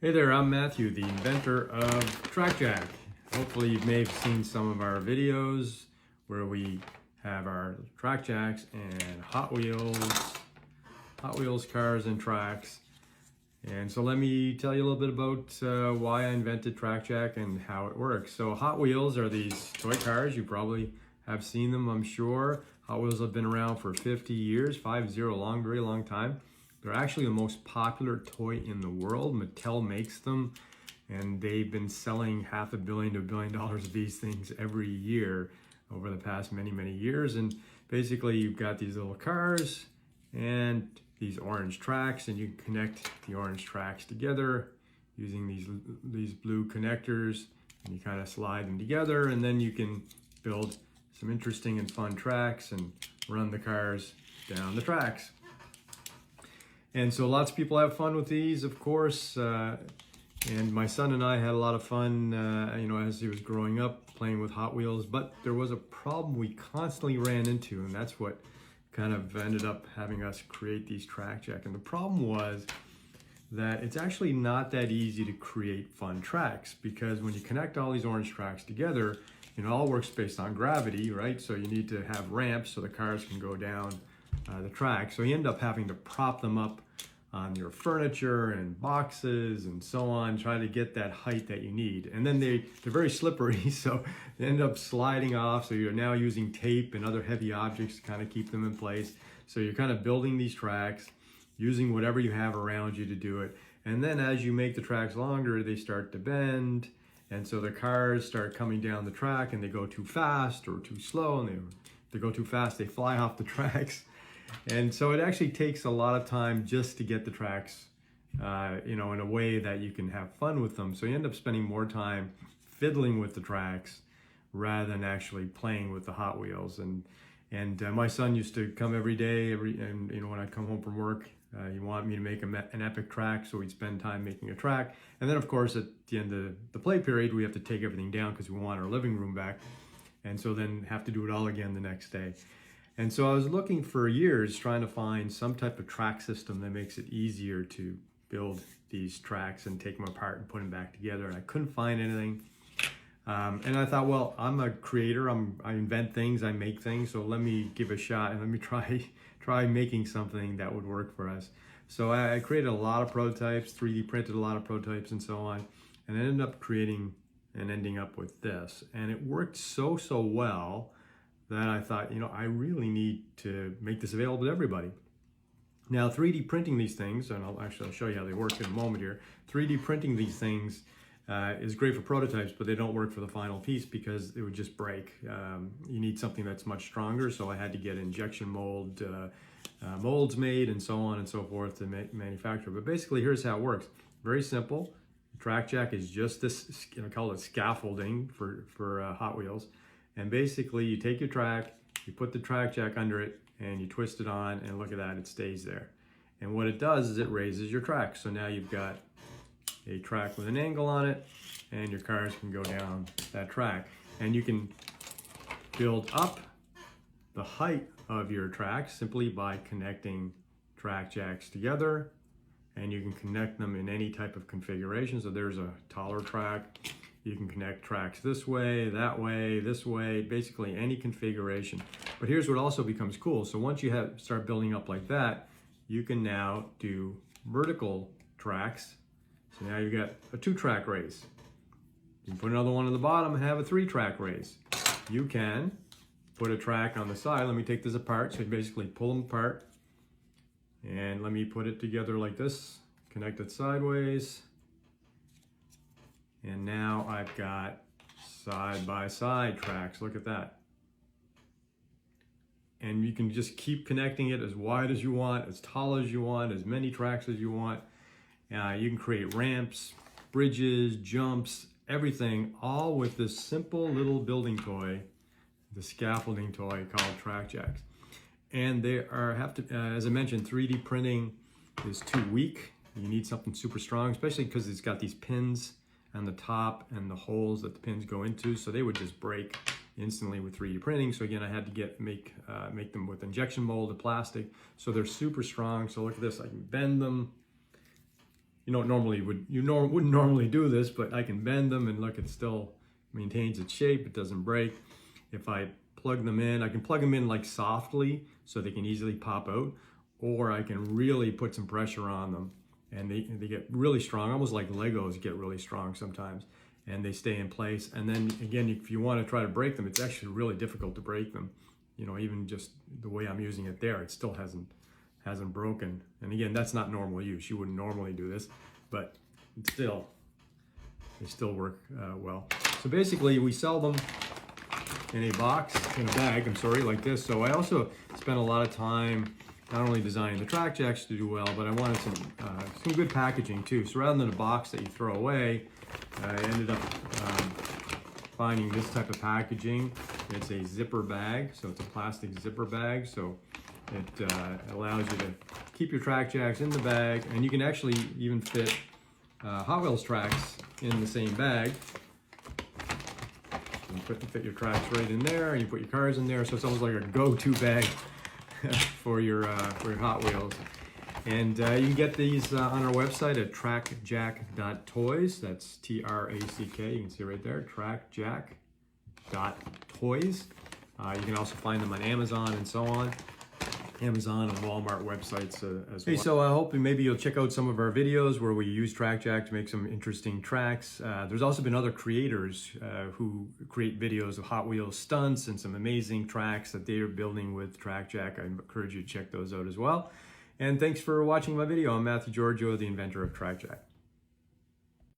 Hey there, I'm Matthew, the inventor of TrackJack. Hopefully you may have seen some of our videos where we have our TrackJacks and Hot Wheels cars and tracks. And so let me tell you a little bit about why I invented TrackJack and how it works. So Hot Wheels are these toy cars. You probably have seen them, I'm sure. Hot Wheels have been around for 50 years, 50, very long time. They're actually the most popular toy in the world. Mattel makes them, and they've been selling $500 million to $1 billion of these things every year over the past many years. And basically you've got these little cars and these orange tracks, and you can connect the orange tracks together using these blue connectors, and you kind of slide them together, and then you can build some interesting and fun tracks and run the cars down the tracks. And so lots of people have fun with these, of course, and my son and I had a lot of fun, as he was growing up playing with Hot Wheels, but there was a problem we constantly ran into, and that's what kind of ended up having us create these TrackJack. And the problem was that it's actually not that easy to create fun tracks, because when you connect all these orange tracks together, it all works based on gravity, right? So you need to have ramps so the cars can go down the track. So you end up having to prop them up on your furniture and boxes and so on, try to get that height that you need. And then they're very slippery, so they end up sliding off. So you're now using tape and other heavy objects to kind of keep them in place. So you're kind of building these tracks using whatever you have around you to do it. And then as you make the tracks longer, they start to bend. And so the cars start coming down the track and they go too fast or too slow. And if they go too fast, they fly off the tracks. And so it actually takes a lot of time just to get the tracks, in a way that you can have fun with them. So you end up spending more time fiddling with the tracks rather than actually playing with the Hot Wheels. And my son used to come every day, when I'd come home from work, he wanted me to make an epic track, so we'd spend time making a track. And then, of course, at the end of the play period, we have to take everything down because we want our living room back. And so then have to do it all again the next day. And so I was looking for years trying to find some type of track system that makes it easier to build these tracks and take them apart and put them back together. And I couldn't find anything. And I thought, well, I'm a creator. I invent things, I make things. So let me give a shot and let me try making something that would work for us. So I created a lot of prototypes, 3D printed a lot of prototypes and so on. And I ended up creating and ending up with this. And it worked so well that I thought, I really need to make this available to everybody. Now, 3D printing these things, and I'll show you how they work in a moment here. 3D printing these things is great for prototypes, but they don't work for the final piece because it would just break. You need something that's much stronger, so I had to get injection mold molds made and so on and so forth to manufacture. But basically, here's how it works. Very simple. TrackJack is just this, call it scaffolding for Hot Wheels. And basically you take your track, you put the TrackJack under it, and you twist it on, and look at that, it stays there. And what it does is it raises your track. So now you've got a track with an angle on it, and your cars can go down that track. And you can build up the height of your track simply by connecting TrackJacks together, and you can connect them in any type of configuration. So there's a taller track. You can connect tracks this way, this way, basically any configuration. But here's what also becomes cool. So once you start building up like that, you can now do vertical tracks. So now you've got a 2-track race. You can put another one on the bottom and have a 3-track race. You can put a track on the side. Let me take this apart. So you basically pull them apart. And let me put it together like this, connect it sideways. And now I've got side-by-side tracks. Look at that. And you can just keep connecting it as wide as you want, as tall as you want, as many tracks as you want. You can create ramps, bridges, jumps, everything, all with this simple little building toy, the scaffolding toy called TrackJacks. And they as I mentioned, 3D printing is too weak. You need something super strong, especially because it's got these pins on the top and the holes that the pins go into, so they would just break instantly with 3D printing. So again, I had to make them with injection molded plastic, so they're super strong. So look at this, I can bend them, you wouldn't normally do this, but I can bend them and look, it still maintains its shape. It doesn't break. If I plug them in, I can plug them in like softly so they can easily pop out, or I can really put some pressure on them and they get really strong, almost like Legos get really strong sometimes, and they stay in place. And then again, if you want to try to break them, it's actually really difficult to break them. You know, even just the way I'm using it there, it still hasn't broken. And again, that's not normal use. You wouldn't normally do this, but still, they still work well. So basically, we sell them in a bag, I'm sorry, like this. So I also spent a lot of time not only designing the TrackJacks to do well, but I wanted some good packaging too. So rather than a box that you throw away, I ended up finding this type of packaging. It's a zipper bag, so it's a plastic zipper bag. So it allows you to keep your TrackJacks in the bag, and you can actually even fit Hot Wheels tracks in the same bag. You fit your tracks right in there, and you put your cars in there, so it's almost like a go-to bag for your Hot Wheels. And you can get these on our website at trackjack.toys. That's T-R-A-C-K. You can see right there, trackjack.toys. You can also find them on Amazon and so on. Amazon and Walmart websites as well. Hey, so I hope maybe you'll check out some of our videos where we use TrackJack to make some interesting tracks. There's also been other creators who create videos of Hot Wheels stunts and some amazing tracks that they're building with TrackJack. I encourage you to check those out as well. And thanks for watching my video. I'm Matthew Giorgio, the inventor of TrackJack.